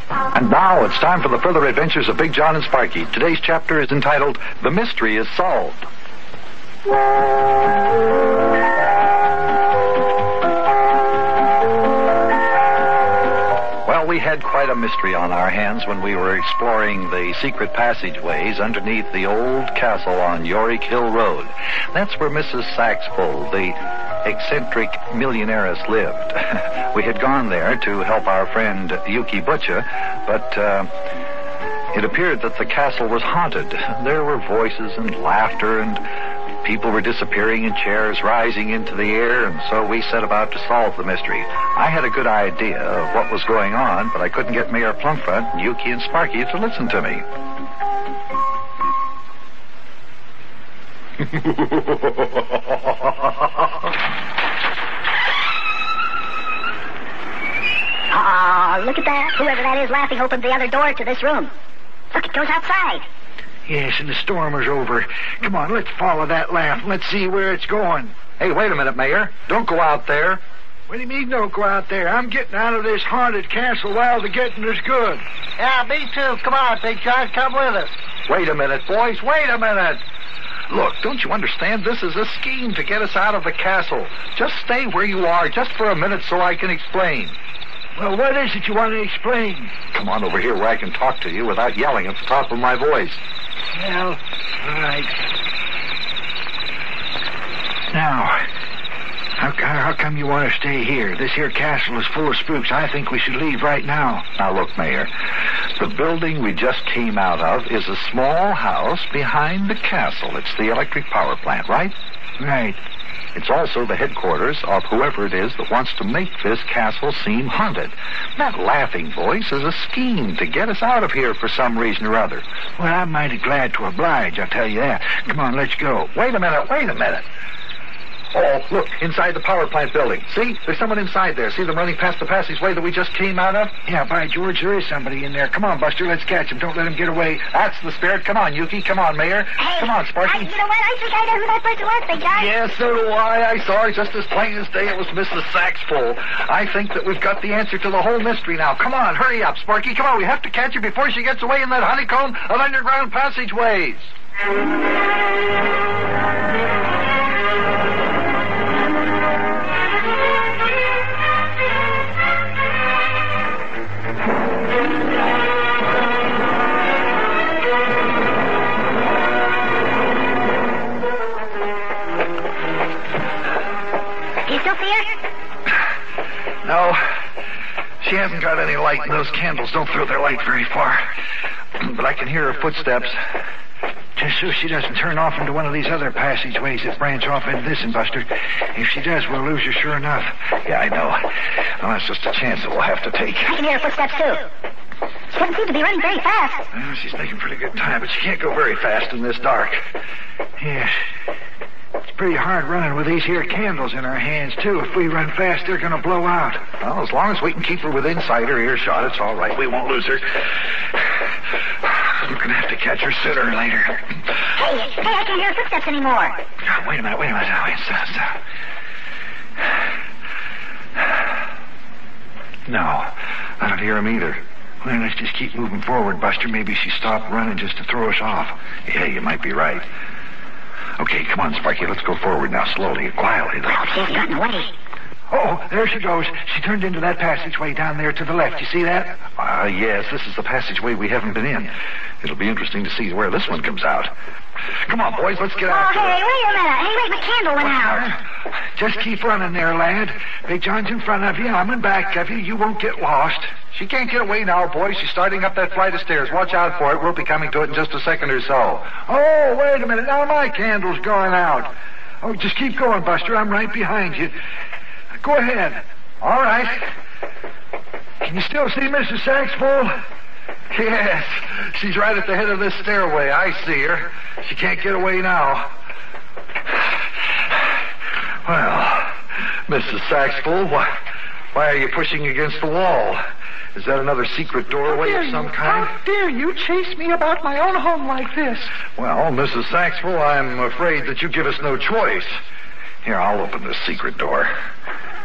And now it's time for the further adventures of Big Jon and Sparkie. Today's chapter is entitled, The Mystery is Solved. Well, we had quite a mystery on our hands when we were exploring the secret passageways underneath the old castle on Yorick Hill Road. That's where Mrs. Saxfull, the eccentric millionairess, lived. We had gone there to help our friend Yuki Butcher, but it appeared that the castle was haunted. There were voices and laughter, and people were disappearing and chairs rising into the air, and so we set about to solve the mystery. I had a good idea of what was going on, but I couldn't get Mayor Plumfront and Yuki and Sparkie to listen to me. Oh, look at that. Whoever that is laughing opened the other door to this room. Look, it goes outside. Yes, and the storm is over. Come on, let's follow that laugh. Let's see where it's going. Hey, wait a minute, Mayor. Don't go out there. What do you mean don't go out there? I'm getting out of this haunted castle while the getting is good. Yeah, me too. Come on, Big Jon, come with us. Wait a minute, boys. Wait a minute. Look, don't you understand? This is a scheme to get us out of the castle. Just stay where you are just for a minute so I can explain. Well, what is it you want to explain? Come on over here where I can talk to you without yelling at the top of my voice. Well, all right. Now, how come you want to stay here? This here castle is full of spooks. I think we should leave right now. Now, look, Mayor. The building we just came out of is a small house behind the castle. It's the electric power plant, right? Right. It's also the headquarters of whoever it is that wants to make this castle seem haunted. That laughing voice is a scheme to get us out of here for some reason or other. Well, I'm mighty glad to oblige, I'll tell you that. Come on, let's go. Wait a minute. Oh, look, inside the power plant building. See? There's someone inside there. See them running past the passageway that we just came out of? Yeah, by George, there is somebody in there. Come on, Buster, let's catch him. Don't let him get away. That's the spirit. Come on, Yuki. Come on, Mayor. Hey, come on, Sparkie. You know what? I think I know who that person was, Big Jon. Yes, so do I. I saw her just as plain as day. It was Mrs. Saxfull. I think that we've got the answer to the whole mystery now. Come on, hurry up, Sparkie. Come on, we have to catch her before she gets away in that honeycomb of underground passageways. No, she hasn't got any light, and those candles don't throw their light very far. But I can hear her footsteps. Just so she doesn't turn off into one of these other passageways that branch off into this, and Buster. If she does, we'll lose her sure enough. Yeah, I know. Well, that's just a chance that we'll have to take. I can hear her footsteps, too. She doesn't seem to be running very fast. Well, she's making pretty good time, but she can't go very fast in this dark. Yes. It's pretty hard running with these here candles in our hands, too. If we run fast, they're going to blow out. Well, as long as we can keep her within sight or earshot, it's all right. We won't lose her. We're going to have to catch her sooner or later. Hey, I can't hear her footsteps anymore. Oh, wait a minute. Now, stop. No, I don't hear him either. Well, let's just keep moving forward, Buster. Maybe she stopped running just to throw us off. Yeah, you might be right. Okay, come on, Sparkie. Let's go forward now, slowly, quietly. She hasn't gotten away. Oh, there she goes. She turned into that passageway down there to the left. You see that? Yes, this is the passageway we haven't been in. It'll be interesting to see where this one comes out. Come on, boys, let's get out. Oh, hey, wait a minute. Hey, wait, my candle went out. Just keep running there, lad. Big Jon's in front of you. I'm in back of you. You won't get lost. She can't get away now, boys. She's starting up that flight of stairs. Watch out for it. We'll be coming to it in just a second or so. Oh, wait a minute. Now my candle's going out. Oh, just keep going, Buster. I'm right behind you. Go ahead. All right. Can you still see Mrs. Saxfull? Yes. She's right at the head of this stairway. I see her. She can't get away now. Well, Mrs. Saxfull, why are you pushing against the wall? Is that another secret doorway of some kind? How dare you chase me about my own home like this? Well, Mrs. Saxfull, I'm afraid that you give us no choice. Here, I'll open this secret door.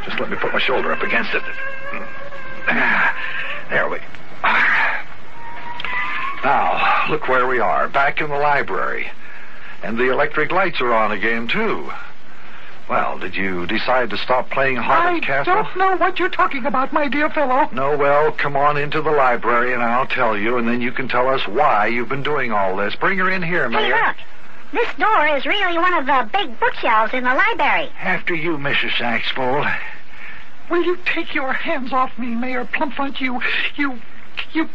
Just let me put my shoulder up against it. There we go. Now, look where we are, back in the library. And the electric lights are on again, too. Well, did you decide to stop playing Haunted Castle? I don't know what you're talking about, my dear fellow. No, well, come on into the library and I'll tell you, and then you can tell us why you've been doing all this. Bring her in here, Mayor. Hey, look. This door is really one of the big bookshelves in the library. After you, Mrs. Saxpole. Will you take your hands off me, Mayor Plumpfront, you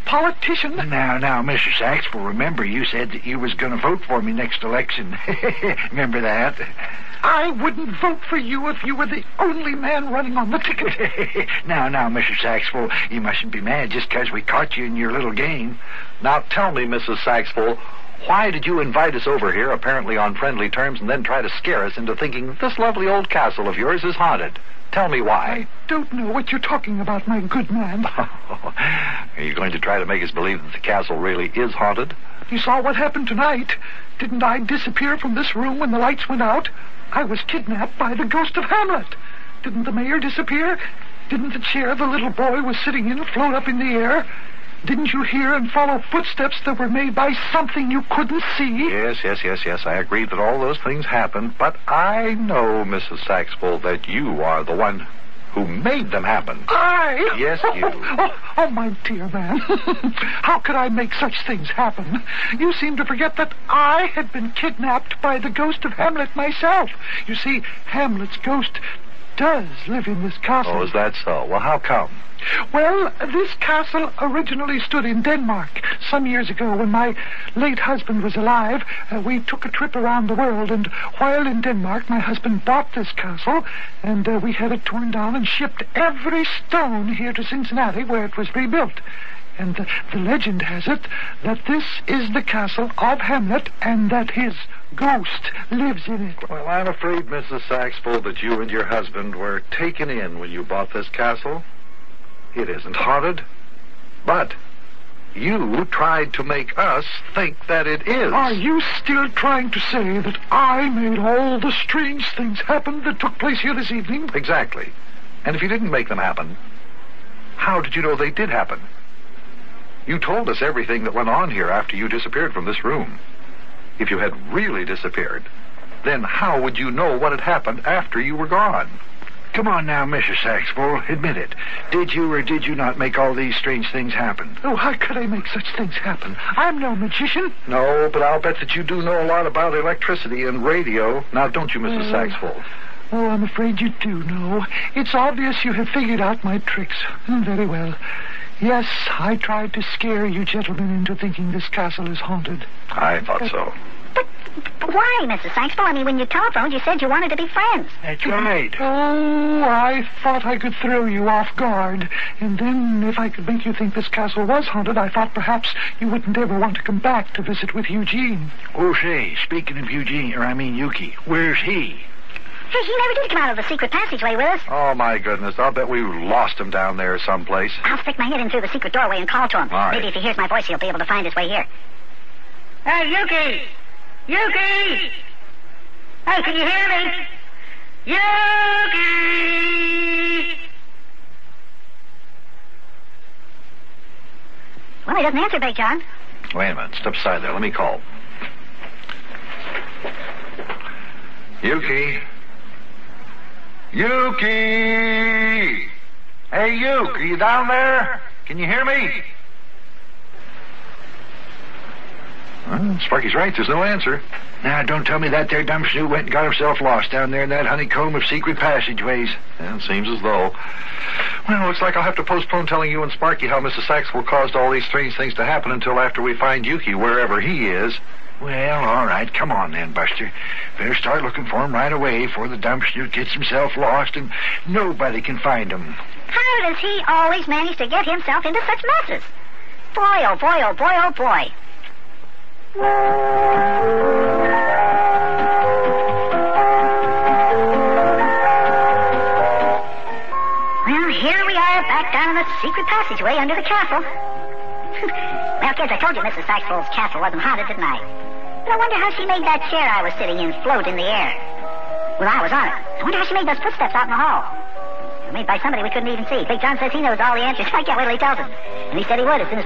politician? Now, Mrs. Saxpole, remember you said that you was going to vote for me next election. Remember that? I wouldn't vote for you if you were the only man running on the ticket. Now, Mrs. Saxpole, you mustn't be mad just because we caught you in your little game. Now tell me, Mrs. Saxpole, why did you invite us over here, apparently on friendly terms, and then try to scare us into thinking this lovely old castle of yours is haunted? Tell me why. I don't know what you're talking about, my good man. Are you going to try to make us believe that the castle really is haunted? You saw what happened tonight. Didn't I disappear from this room when the lights went out? I was kidnapped by the ghost of Hamlet. Didn't the mayor disappear? Didn't the chair the little boy was sitting in float up in the air? Didn't you hear and follow footsteps that were made by something you couldn't see? Yes. I agree that all those things happened, but I know, Mrs. Saxpole, that you are the one who made them happen. I? Yes, you. Oh, my dear man. How could I make such things happen? You seem to forget that I had been kidnapped by the ghost of Hamlet myself. You see, Hamlet's ghost does live in this castle. Oh, is that so? Well, how come? Well, this castle originally stood in Denmark. Some years ago, when my late husband was alive, we took a trip around the world, and while in Denmark, my husband bought this castle, and we had it torn down and shipped every stone here to Cincinnati, where it was rebuilt. And the legend has it that this is the castle of Hamlet, and that his ghost lives in it. Well, I'm afraid, Mrs. Saxpole, that you and your husband were taken in when you bought this castle. It isn't haunted, but you tried to make us think that it is. Are you still trying to say that I made all the strange things happen that took place here this evening? Exactly. And if you didn't make them happen, how did you know they did happen? You told us everything that went on here after you disappeared from this room. If you had really disappeared, then how would you know what had happened after you were gone? Come on now, Mrs. Saxpole, admit it. Did you or did you not make all these strange things happen? Oh, how could I make such things happen? I'm no magician. No, but I'll bet that you do know a lot about electricity and radio. Now, don't you, Mrs. Saxpole? Oh, I'm afraid you do know. It's obvious you have figured out my tricks. Very well. Yes, I tried to scare you gentlemen into thinking this castle is haunted. I thought so. But why, Mrs. Saxpole? I mean, when you telephoned, you said you wanted to be friends. That's right. Oh, I thought I could throw you off guard. And then, if I could make you think this castle was haunted, I thought perhaps you wouldn't ever want to come back to visit with Eugene. Oh, say, speaking of Eugene, Yuki, where's he? Hey, he never did come out of the secret passageway with us. Oh, my goodness. I'll bet we lost him down there someplace. I'll stick my head in through the secret doorway and call to him. All right. Maybe if he hears my voice, he'll be able to find his way here. Hey, Yuki! Yuki! Hey, can you hear me? Yuki! Well, he doesn't answer, Big John. Wait a minute. Step aside there. Let me call. Yuki! Yuki! Hey, Yuke, are you down there? Can you hear me? Well, Sparky's right. There's no answer. Now, don't tell me that there dumb snoot went and got himself lost down there in that honeycomb of secret passageways. Yeah, it seems as though. Well, looks like I'll have to postpone telling you and Sparky how Mrs. Saxpole caused all these strange things to happen until after we find Yuki, wherever he is. Well, all right. Come on then, Buster. Better start looking for him right away before the dumb snoot gets himself lost and nobody can find him. How does he always manage to get himself into such messes? Boy, oh boy, oh boy, oh boy. Well, here we are back down in the secret passageway under the castle. Well, kids, I told you Mrs. Saxpole's castle wasn't haunted, didn't I? But I wonder how she made that chair I was sitting in float in the air. Well, I was on it. I wonder how she made those footsteps out in the hall. They were made by somebody we couldn't even see. Big John says he knows all the answers. I can't wait till he tells us. And he said he would as soon as